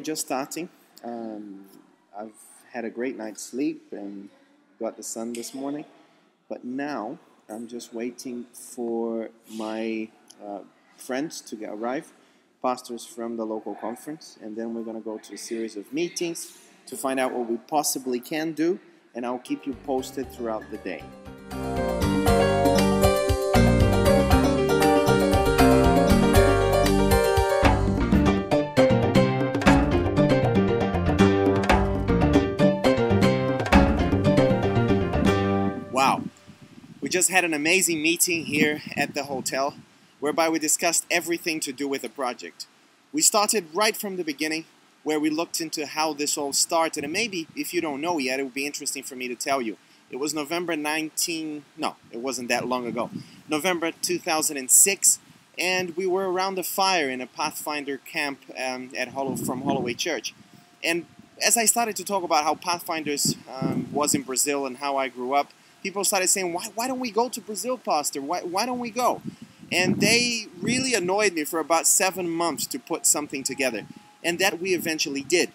just starting. I've had a great night's sleep and got the sun this morning. But now I'm just waiting for my friends to arrive, pastors from the local conference, and then we're going to go to a series of meetings to find out what we possibly can do, and I'll keep you posted throughout the day. Wow, we just had an amazing meeting here at the hotel whereby we discussed everything to do with the project. We started right from the beginning where we looked into how this all started, and maybe if you don't know yet, it would be interesting for me to tell you. It was November 19, no, it wasn't that long ago, November 2006, and we were around the fire in a Pathfinder camp from Holloway Church. And as I started to talk about how Pathfinders was in Brazil and how I grew up, people started saying, why don't we go to Brazil, Pastor? Why don't we go? And they really annoyed me for about 7 months to put something together. And that we eventually did.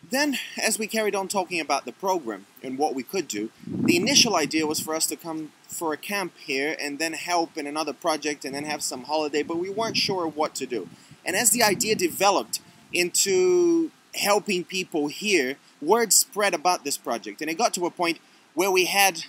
Then, as we carried on talking about the program and what we could do, the initial idea was for us to come for a camp here and then help in another project and then have some holiday, but we weren't sure what to do. And as the idea developed into helping people here, word spread about this project, and it got to a point where we had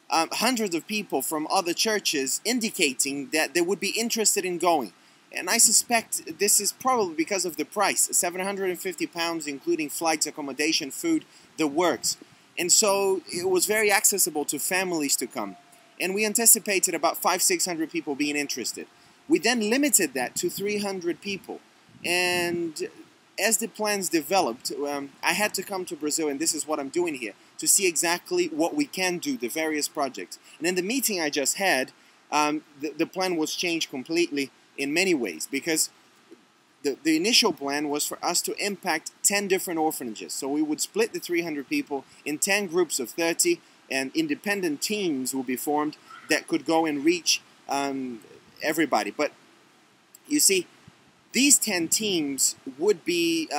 hundreds of people from other churches indicating that they would be interested in going. And I suspect this is probably because of the price, £750, including flights, accommodation, food, the works. And so it was very accessible to families to come. And we anticipated about 500-600 people being interested. We then limited that to 300 people. And as the plans developed, I had to come to Brazil, and this is what I'm doing here, to see exactly what we can do, the various projects. And in the meeting I just had, the plan was changed completely in many ways, because the initial plan was for us to impact 10 different orphanages. So we would split the 300 people in 10 groups of 30, and independent teams will be formed that could go and reach everybody. But you see, these 10 teams would be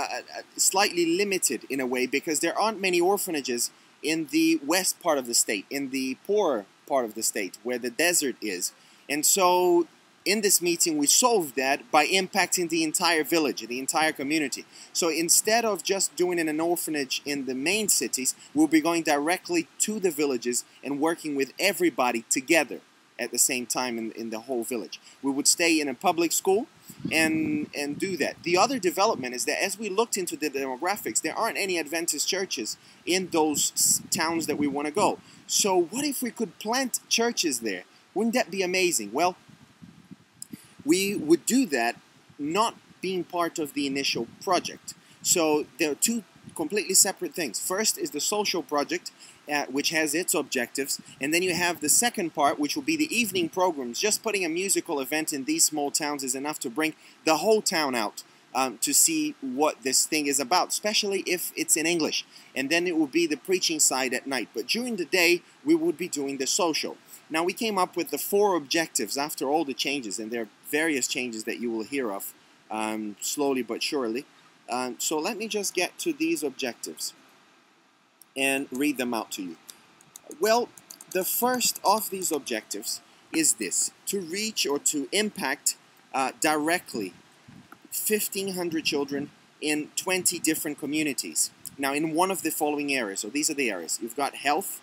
slightly limited in a way, because there aren't many orphanages in the west part of the state, in the poorer part of the state, where the desert is. And so in this meeting, we solved that by impacting the entire village, the entire community. So instead of just doing an orphanage in the main cities, we'll be going directly to the villages and working with everybody together at the same time in the whole village. We would stay in a public school and do that. The other development is that as we looked into the demographics, there aren't any Adventist churches in those towns that we want to go. So what if we could plant churches there? Wouldn't that be amazing? Well, we would do that not being part of the initial project. So there are two completely separate things. First is the social project, which has its objectives, and then you have the second part, which will be the evening programs. Just putting a musical event in these small towns is enough to bring the whole town out to see what this thing is about, especially if it's in English. And then it will be the preaching side at night. But during the day, we would be doing the social. Now, we came up with the 4 objectives after all the changes, and there are various changes that you will hear of slowly but surely. So let me just get to these objectives and read them out to you. Well, the first of these objectives is this: to reach or to impact directly 1,500 children in 20 different communities. Now, in one of the following areas. So these are the areas. You've got health,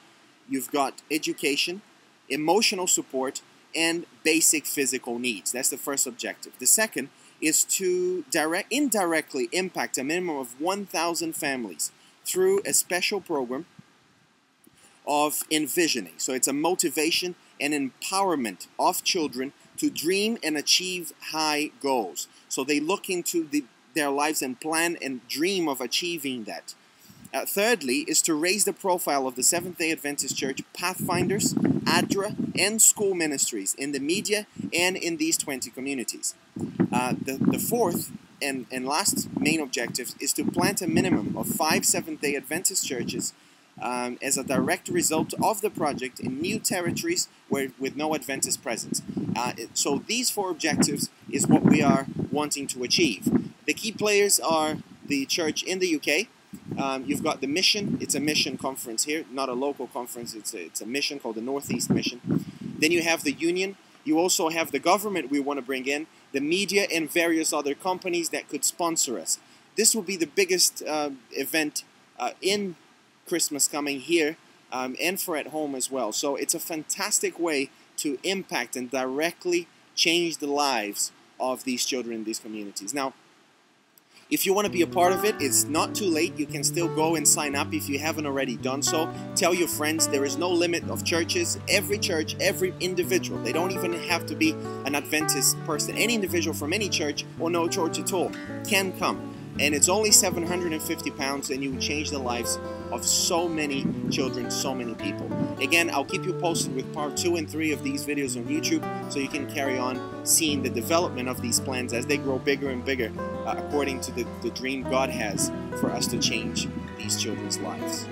you've got education, emotional support, and basic physical needs. That's the first objective. The second is to indirectly impact a minimum of 1,000 families through a special program of envisioning. So it's a motivation and empowerment of children to dream and achieve high goals. So they look into their lives and plan and dream of achieving that. Thirdly is to raise the profile of the Seventh-day Adventist Church, Pathfinders, ADRA, and school ministries in the media and in these 20 communities. The fourth and last main objective is to plant a minimum of 5 Seventh-day Adventist churches as a direct result of the project in new territories with no Adventist presence. So these 4 objectives is what we are wanting to achieve. The key players are the church in the UK. You've got the mission. It's a mission conference here, not a local conference. It's a mission called the Northeast Mission. Then you have the union. You also have the government we want to bring in, the media, and various other companies that could sponsor us. This will be the biggest event in Christmas coming here and for at home as well. So it's a fantastic way to impact and directly change the lives of these children in these communities. Now, if you want to be a part of it, it's not too late. You can still go and sign up if you haven't already done so. Tell your friends. There is no limit of churches. Every church, every individual, they don't even have to be an Adventist person. Any individual from any church or no church at all can come. And it's only £750, and you will change the lives of so many children, so many people. Again, I'll keep you posted with part 2 and 3 of these videos on YouTube, so you can carry on seeing the development of these plans as they grow bigger and bigger, according to the dream God has for us to change these children's lives.